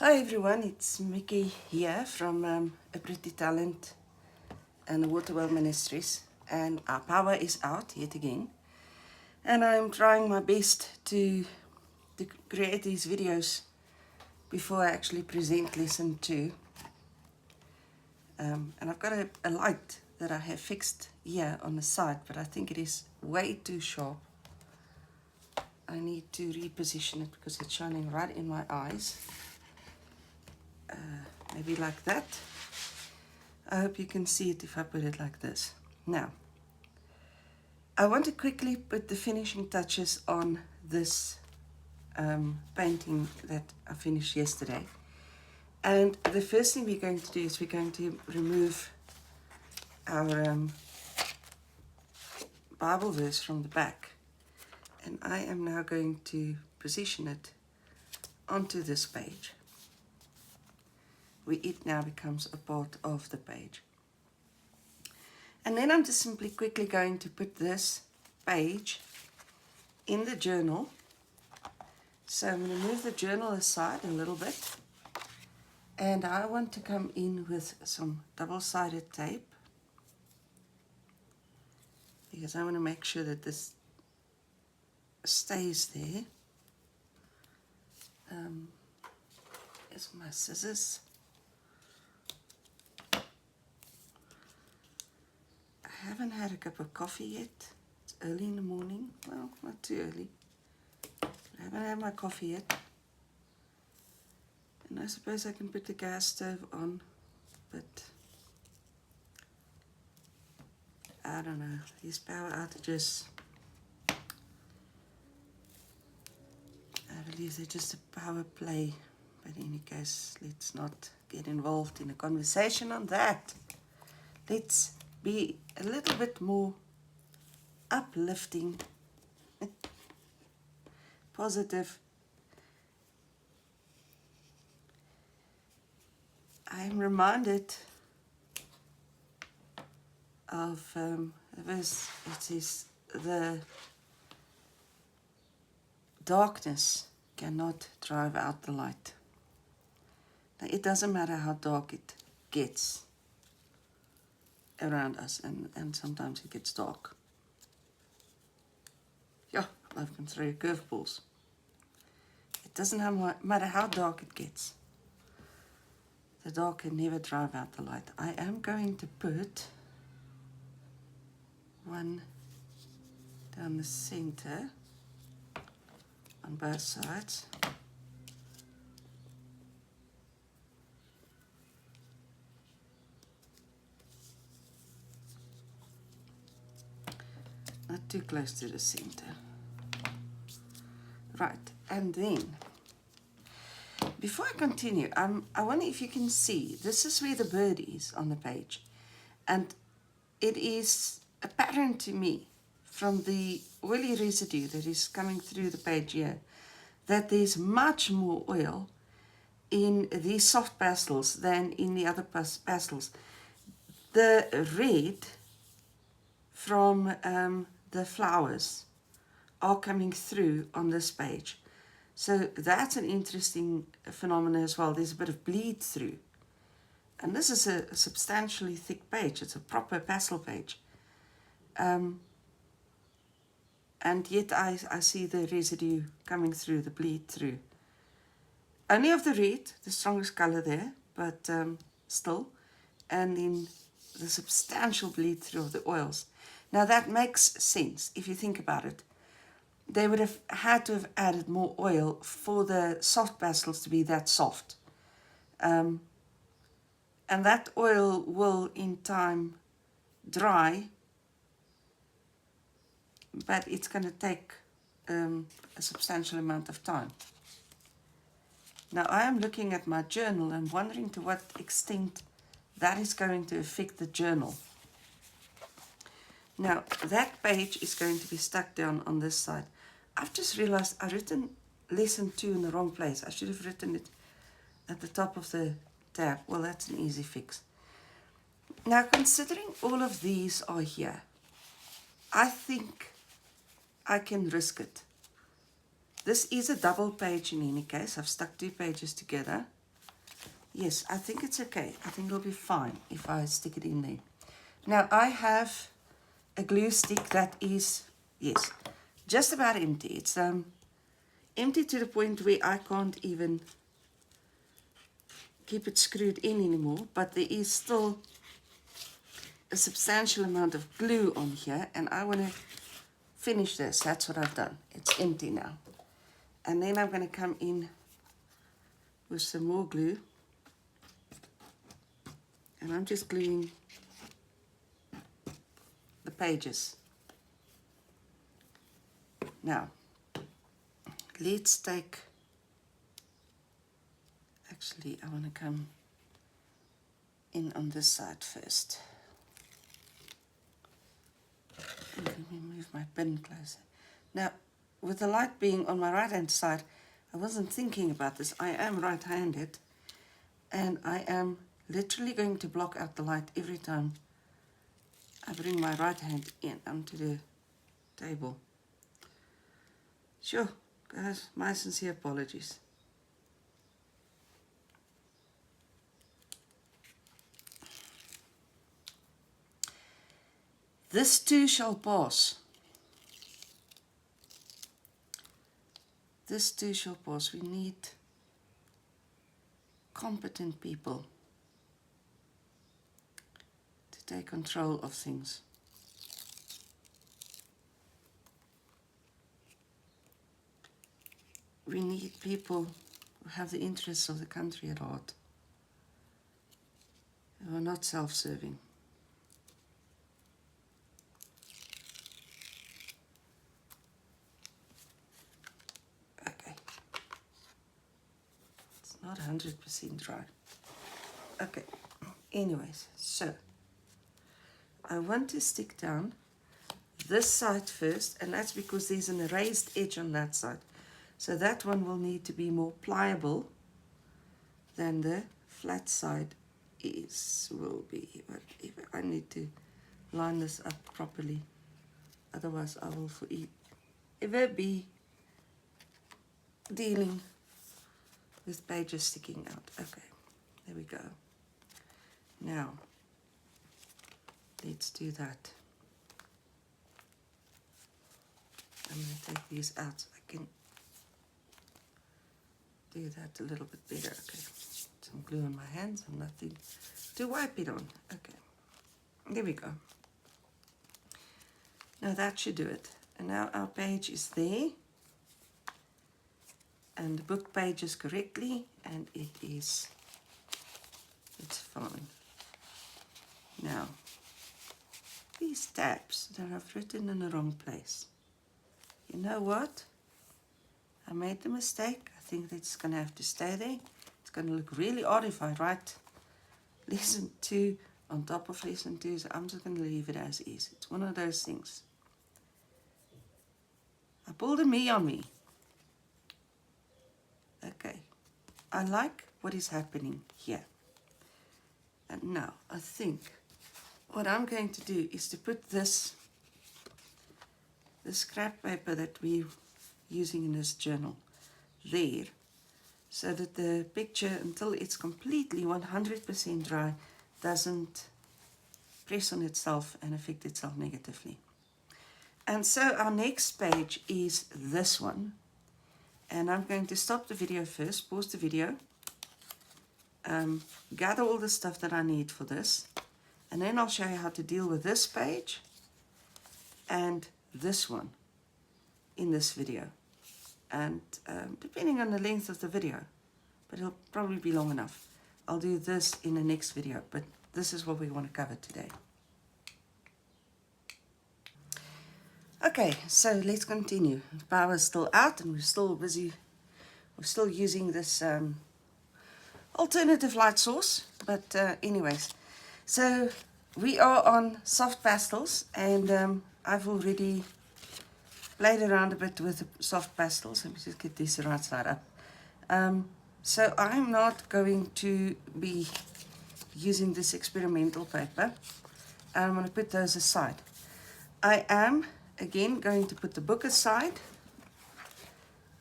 Hi everyone, it's Mickey here from A Pretty Talent and the Waterwell Ministries, and our power is out yet again, and I'm trying my best to create these videos before I actually present lesson 2. And I've got a light that I have fixed here on the side, but I think it is way too sharp. I need to reposition it because it's shining right in my eyes. Maybe like that. I hope you can see it if I put it like this. Now, I want to quickly put the finishing touches on this painting that I finished yesterday. And the first thing we're going to do is we're going to remove our Bible verse from the back. And I am now going to position it onto this page, where it now becomes a part of the page. And then I'm just simply quickly going to put this page in the journal. So I'm going to move the journal aside a little bit. And I want to come in with some double-sided tape, because I want to make sure that this stays there. Here's my scissors. I haven't had a cup of coffee yet. It's early in the morning. Well, not too early. I haven't had my coffee yet. And I suppose I can put the gas stove on, but I don't know. These power outages, I believe they're just a power play. But in any case, let's not get involved in a conversation on that. Let's be a little bit more uplifting, positive. I'm reminded of a verse. It says, the darkness cannot drive out the light. Now, it doesn't matter how dark it gets around us, and sometimes it gets dark. Yeah, life can throw you curveballs. It doesn't matter how dark it gets. The dark can never drive out the light. I am going to put one down the center on both sides. Not too close to the center. Right, and then, before I continue, I wonder if you can see, this is where the bird is on the page. And it is apparent to me from the oily residue that is coming through the page here, that there's much more oil in these soft pastels than in the other pastels. The red from the flowers are coming through on this page. So that's an interesting phenomenon as well. There's a bit of bleed through. And this is a substantially thick page. It's a proper pastel page. And yet I see the residue coming through, the bleed through. Only of the red, the strongest color there, but still. And then the substantial bleed through of the oils. Now that makes sense if you think about it. They would have had to have added more oil for the soft pastels to be that soft. And that oil will in time dry, but it's going to take a substantial amount of time. Now I am looking at my journal and wondering to what extent that is going to affect the journal. Now that page is going to be stuck down on this side. I've just realized I've written lesson 2 in the wrong place. I should have written it at the top of the tab. Well, that's an easy fix. Now, considering all of these are here, I think I can risk it. This is a double page in any case. I've stuck 2 pages together. Yes, I think it's okay. I think it'll be fine if I stick it in there. Now I have a glue stick that is, yes, just about empty. It's empty to the point where I can't even keep it screwed in anymore, but there is still a substantial amount of glue on here, and I want to finish this. That's what I've done. It's empty now. And then I'm going to come in with some more glue, and I'm just gluing the pages. Now, let's take, actually I want to come in on this side first. Let me move my pen closer. Now, with the light being on my right hand side, I wasn't thinking about this. I am right-handed, and I am literally going to block out the light every time I bring my right hand in onto the table. Sure, guys, my sincere apologies. This too shall pass. This too shall pass. We need competent people to take control of things. We need people who have the interests of the country at heart, who are not self-serving. Okay. It's not 100% dry. Okay. Anyways, so I want to stick down this side first, and that's because there's an raised edge on that side. So that one will need to be more pliable than the flat side will be. But if I need to line this up properly, otherwise I will forever be dealing with pages sticking out. Okay, there we go. Now, let's do that. I'm going to take these out so I can do that a little bit better. Okay, some glue on my hands and nothing to wipe it on. Okay, there we go. Now that should do it. And now our page is there, and the book page is correctly, and it's fine. Now, these tabs that I've written in the wrong place. You know what? I made the mistake. I think that's going to have to stay there. It's going to look really odd if I write lesson 2 on top of lesson 2, so I'm just going to leave it as is. It's one of those things. I pulled a me on me. Okay. I like what is happening here. And now, I think what I'm going to do is to put this scrap paper that we're using in this journal there, so that the picture, until it's completely 100% dry, doesn't press on itself and affect itself negatively. And so our next page is this one, and I'm going to stop the video first, pause the video, gather all the stuff that I need for this, and then I'll show you how to deal with this page and this one in this video. And depending on the length of the video, but it'll probably be long enough, I'll do this in the next video, but this is what we want to cover today. Okay, so let's continue. The power is still out and we're still busy. We're still using this alternative light source, but anyways, so we are on soft pastels, and I've already played around a bit with the soft pastels. Let me just get this right side up. So I'm not going to be using this experimental paper. I'm going to put those aside. I am again going to put the book aside.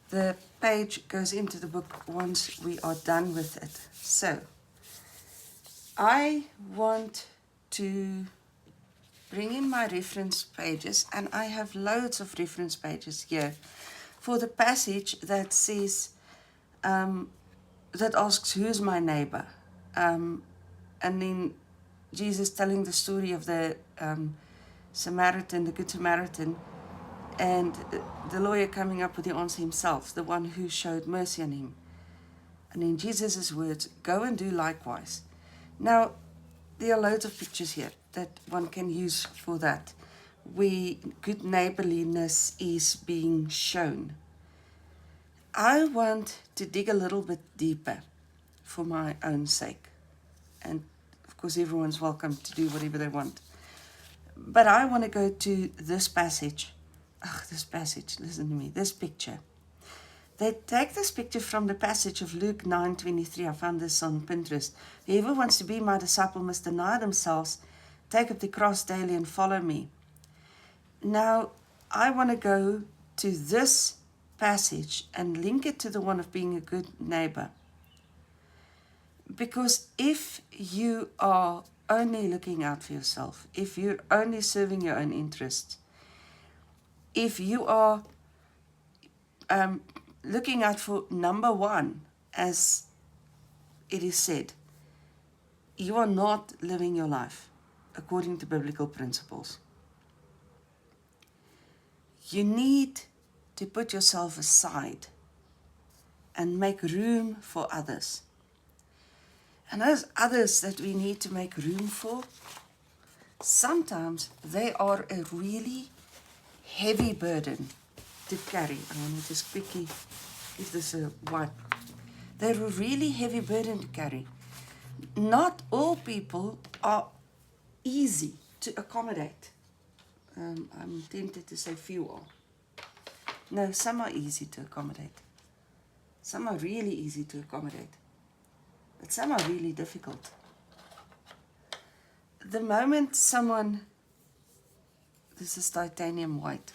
The page goes into the book once we are done with it. So I want to bring in my reference pages, and I have loads of reference pages here for the passage that says, that asks, who's my neighbor? And then Jesus telling the story of the Samaritan, the Good Samaritan, and the lawyer coming up with the answer himself, the one who showed mercy on him. And in Jesus' words, go and do likewise. Now, there are loads of pictures here that one can use for that, where good neighborliness is being shown. I want to dig a little bit deeper for my own sake. And of course, everyone's welcome to do whatever they want. But I want to go to this passage. Listen to me, this picture. They take this picture from the passage of Luke 9:23. I found this on Pinterest. Whoever wants to be my disciple must deny themselves, take up the cross daily and follow me. Now, I want to go to this passage and link it to the one of being a good neighbor. Because if you are only looking out for yourself, if you're only serving your own interests, if you are looking out for number one, as it is said, you are not living your life according to biblical principles. You need to put yourself aside and make room for others. And those others that we need to make room for, sometimes they are a really heavy burden to carry. I want to just quickly give this a wipe. They're a really heavy burden to carry. Not all people are easy to accommodate. I'm tempted to say few are. No, some are easy to accommodate. Some are really easy to accommodate. But some are really difficult. The moment someone, this is titanium white,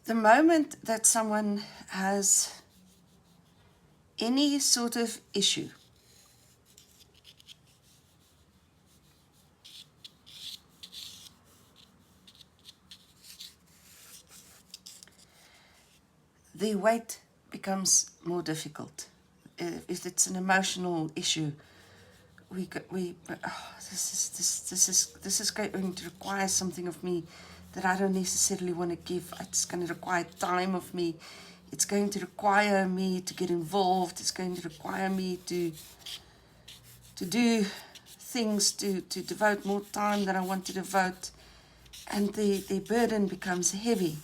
the moment that someone has any sort of issue, the weight becomes more difficult. If it's an emotional issue, this is going to require something of me that I don't necessarily want to give. It's going to require time of me. It's going to require me to get involved. It's going to require me to do things, to devote more time than I want to devote. And the burden becomes heavy.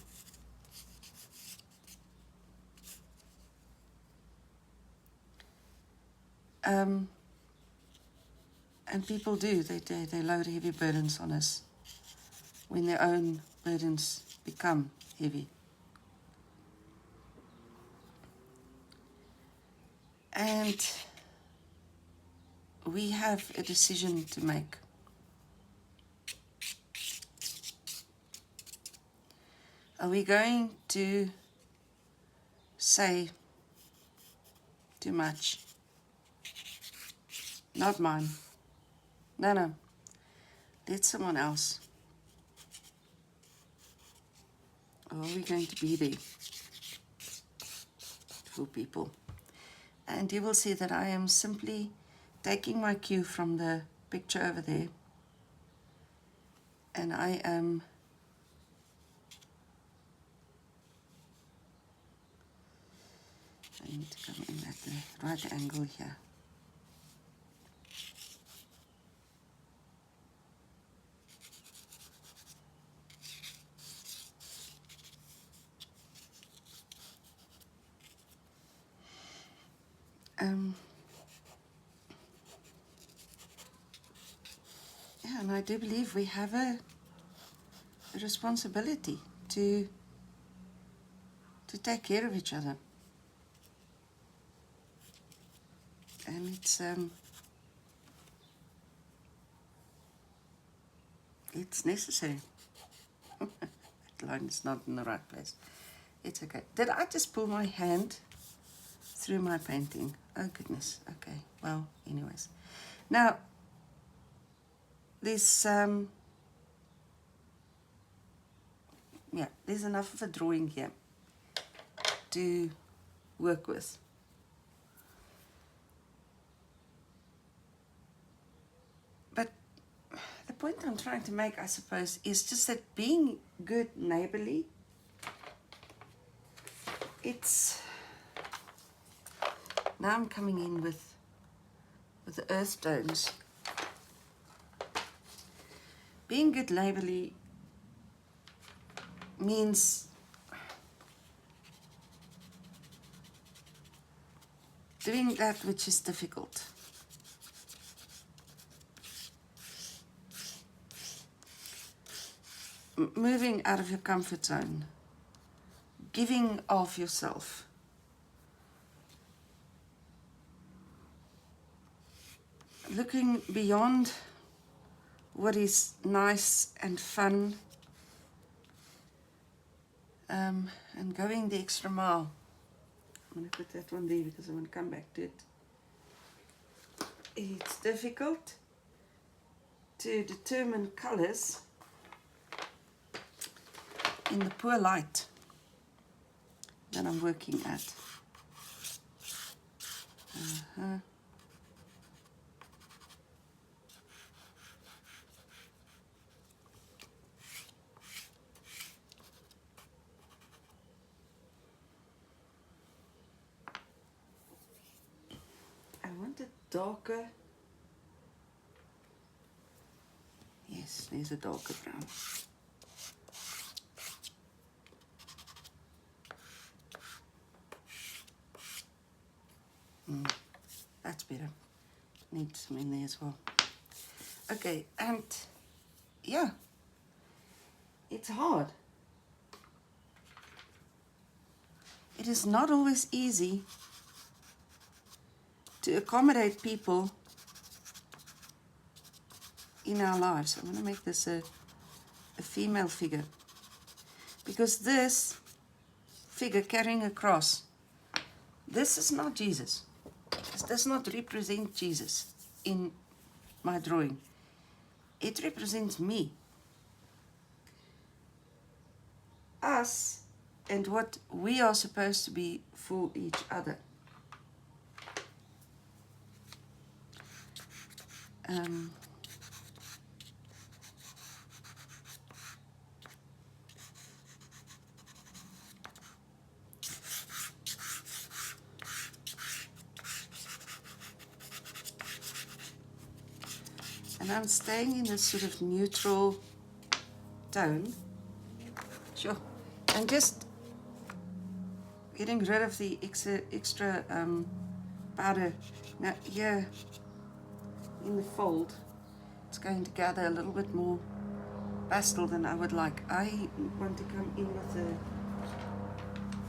And people do, they load heavy burdens on us when their own burdens become heavy. And we have a decision to make. Are we going to say too much? Not mine. No. Let someone else. Or are we going to be there for people? And you will see that I am simply taking my cue from the picture over there. And I am I need to come in at the right angle here. Yeah, and I do believe we have a responsibility to take care of each other. And it's necessary. That line is not in the right place. It's okay. Did I just pull my hand through my painting. Oh goodness. Okay. Well, anyways. Now, there's there's enough of a drawing here to work with. But the point I'm trying to make, I suppose, is just that being good neighborly, it's, now I'm coming in with the earth tones. Being good neighborly means doing that which is difficult. Moving out of your comfort zone. Giving of yourself. Looking beyond what is nice and fun, and going the extra mile. I'm going to put that one there because I want to come back to it. It's difficult to determine colors in the poor light that I'm working at. I want it darker. Yes, there's a darker brown. That's better. Need some in there as well. Okay, and yeah, it's hard. It is not always easy to accommodate people in our lives. I'm going to make this a female figure, because this figure carrying a cross, this is not Jesus. This does not represent Jesus in my drawing. It represents me, us, and what we are supposed to be for each other. And I'm staying in this sort of neutral tone. Sure. And just getting rid of the extra powder. Now here in the fold, it's going to gather a little bit more pastel than I would like. I want to come in with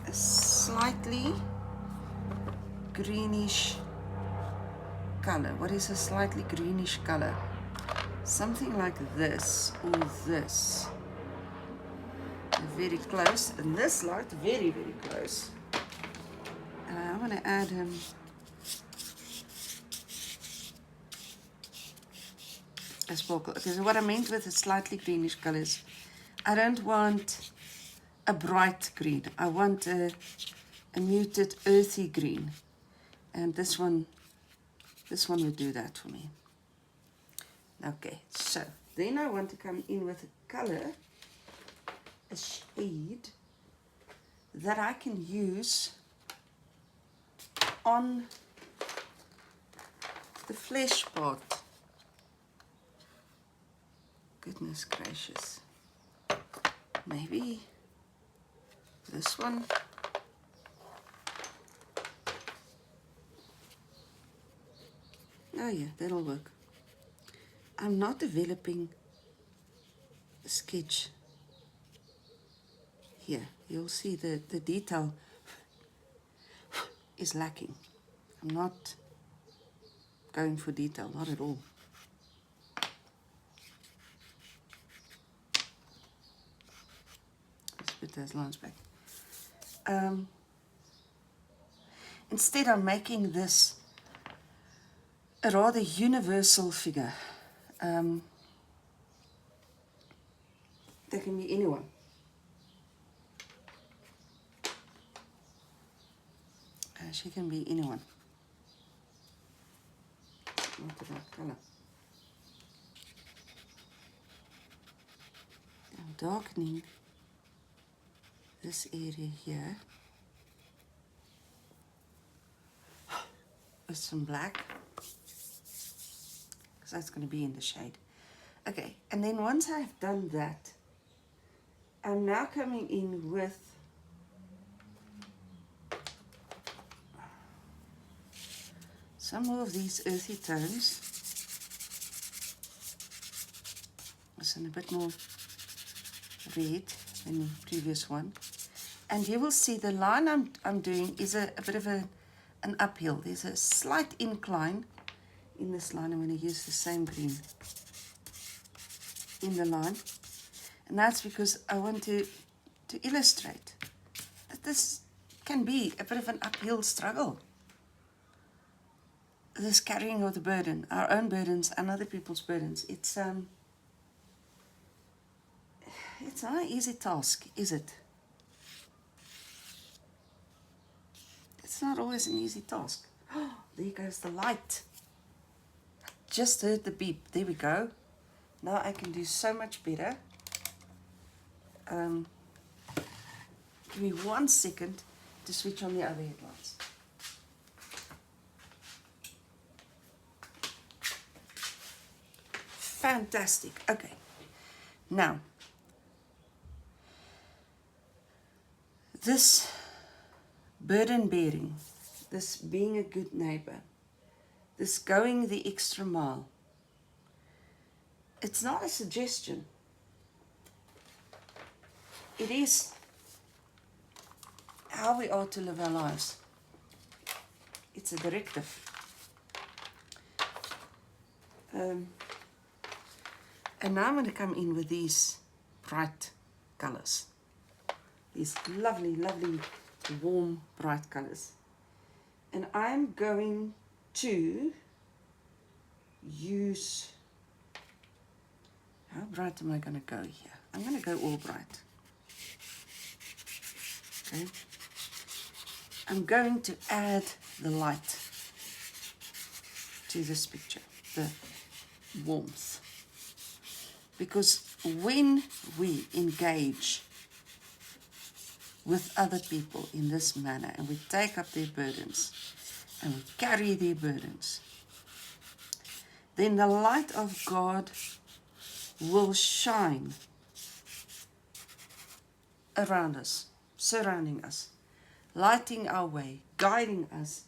a slightly greenish color. What is a slightly greenish color? Something like this or this. Very close, and this light very, very close. And I want to add a sparkle. Okay, so what I meant with the slightly greenish colors, I don't want a bright green. I want a muted earthy green, and this one would do that for me. Okay, so then I want to come in with a color, a shade that I can use on the flesh part. Goodness gracious. Maybe this one. Oh yeah, that'll work. I'm not developing a sketch here. You'll see the detail is lacking. I'm not going for detail, not at all. Let's put those lines back. instead I'm making this a rather universal figure. There can be anyone. She can be anyone. Not the right color. I'm darkening this area here with some black, because that's going to be in the shade. Okay, and then once I've done that, I'm now coming in with some more of these earthy tones. This one a bit more red than the previous one. And you will see the line I'm doing is a bit of an uphill. There's a slight incline in this line. I'm going to use the same green in the line. And that's because I want to illustrate that this can be a bit of an uphill struggle. This carrying of the burden, our own burdens and other people's burdens. It's not an easy task, is it? It's not always an easy task. Oh, there goes the light. Just heard the beep. There we go. Now I can do so much better. Give me 1 second to switch on the other headlights. Fantastic. Okay. Now, this burden bearing, this being a good neighbor, this going the extra mile, it's not a suggestion. It is how we are to live our lives. It's a directive. And now I'm going to come in with these bright colors. These lovely, lovely, warm, bright colors. And I'm going to use... How bright am I going to go here? I'm going to go all bright. Okay. I'm going to add the light to this picture, the warmth. Because when we engage with other people in this manner and we take up their burdens and we carry their burdens, then the light of God will shine around us, surrounding us, lighting our way, guiding us,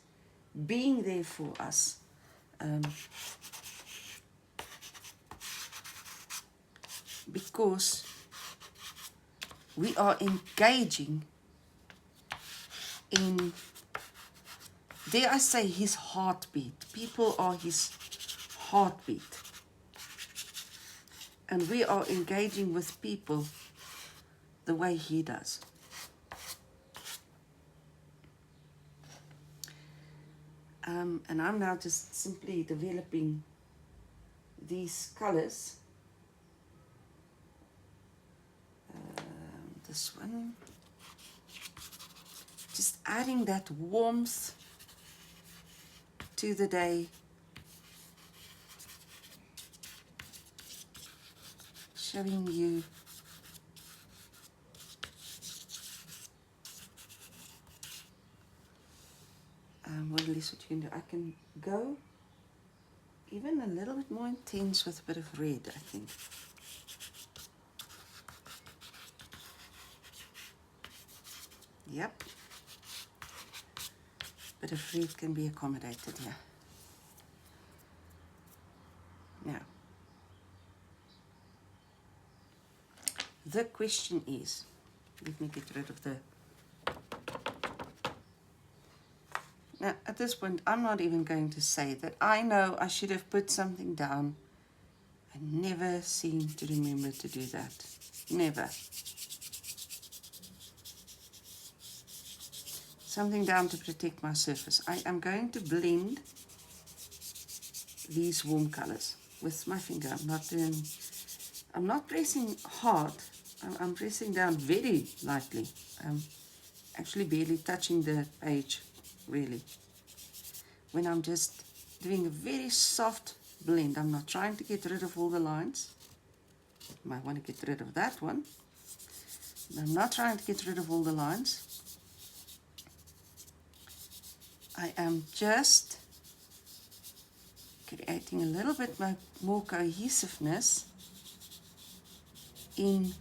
being there for us. Because we are engaging in, dare I say, his heartbeat. People are his heartbeat. And we are engaging with people the way he does. And I'm now just simply developing these colors. This one, just adding that warmth to the day, showing you well, at least what you can do. I can go even a little bit more intense with a bit of red, I think. Yep. Bit of red can be accommodated here. Now, the question is, let me get rid of the... Now, at this point, I'm not even going to say that I know I should have put something down. I never seem to remember to do that. Never. something down to protect my surface. I am going to blend these warm colors with my finger. I'm not pressing hard. I'm pressing down very lightly. Actually barely touching the page, really. When I'm just doing a very soft blend, I'm not trying to get rid of all the lines. You might want to get rid of that one. I'm not trying to get rid of all the lines. I am just creating a little bit more cohesiveness in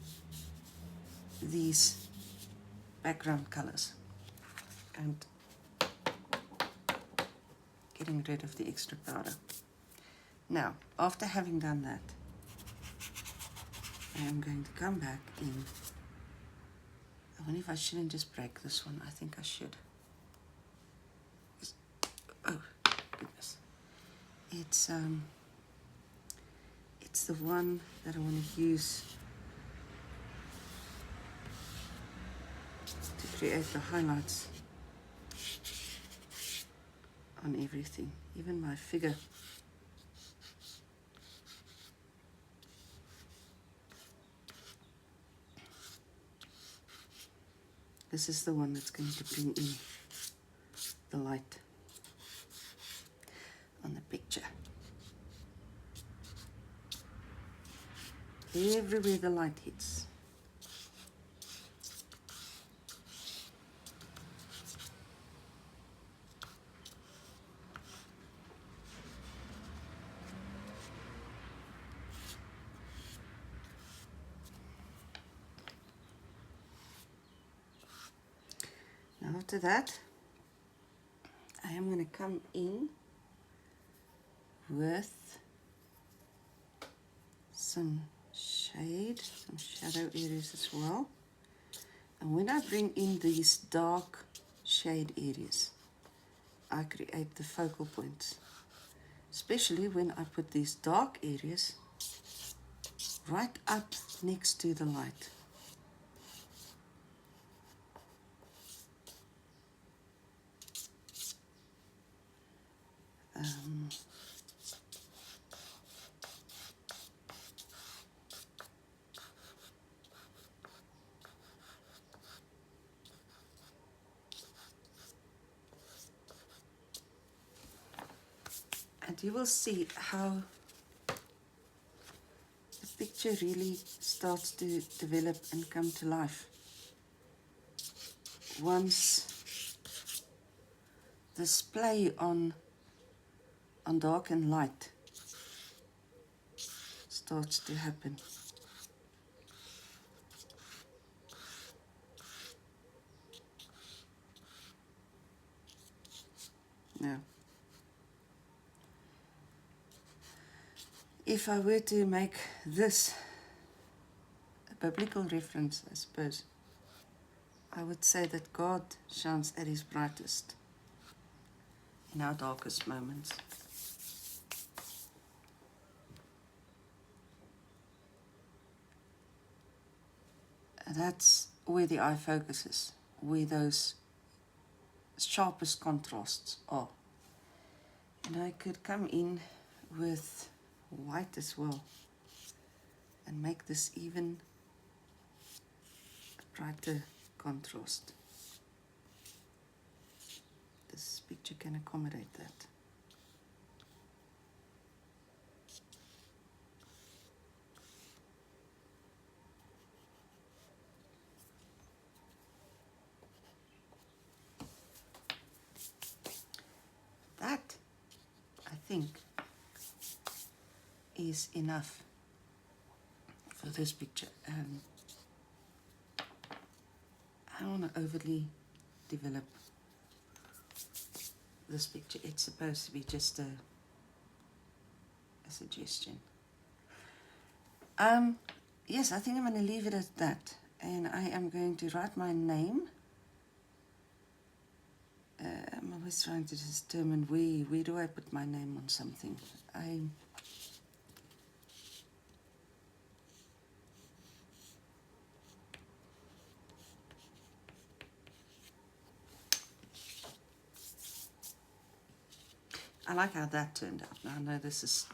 these background colors and getting rid of the extra powder. Now, after having done that, I am going to come back in. I wonder if I shouldn't just break this one. I think I should. Oh, goodness. It's the one that I want to use to create the highlights on everything, even my figure. This is the one that's going to bring in the light on the picture. Everywhere the light hits. Now after that, I am going to come in with some shade, some shadow areas as well. And when I bring in these dark shade areas, I create the focal points, especially when I put these dark areas right up next to the light. And you will see how the picture really starts to develop and come to life once this play on dark and light starts to happen. Now, if I were to make this a biblical reference, I suppose, I would say that God shines at his brightest in our darkest moments. And that's where the eye focuses, where those sharpest contrasts are. And I could come in with white as well and make this even a brighter contrast. This picture can accommodate that. That, I think, is enough for this picture. I don't want to overly develop this picture. It's supposed to be just a suggestion. Yes, I think I'm going to leave it at that. And I am going to write my name. I'm always trying to determine where do I put my name on something. I like how that turned out. Now I know this is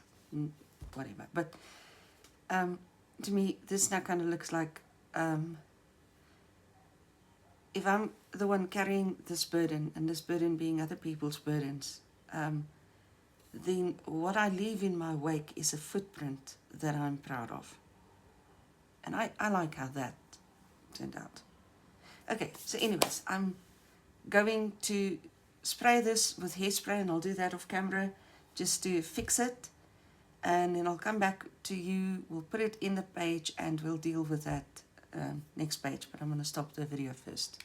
whatever, but to me this now kind of looks like if I'm the one carrying this burden, and this burden being other people's burdens, then what I leave in my wake is a footprint that I'm proud of. And I like how that turned out. Okay, so anyways, I'm going to spray this with hairspray, and I'll do that off camera just to fix it. And then I'll come back to you, we'll put it in the page, and we'll deal with that next page. But I'm going to stop the video first.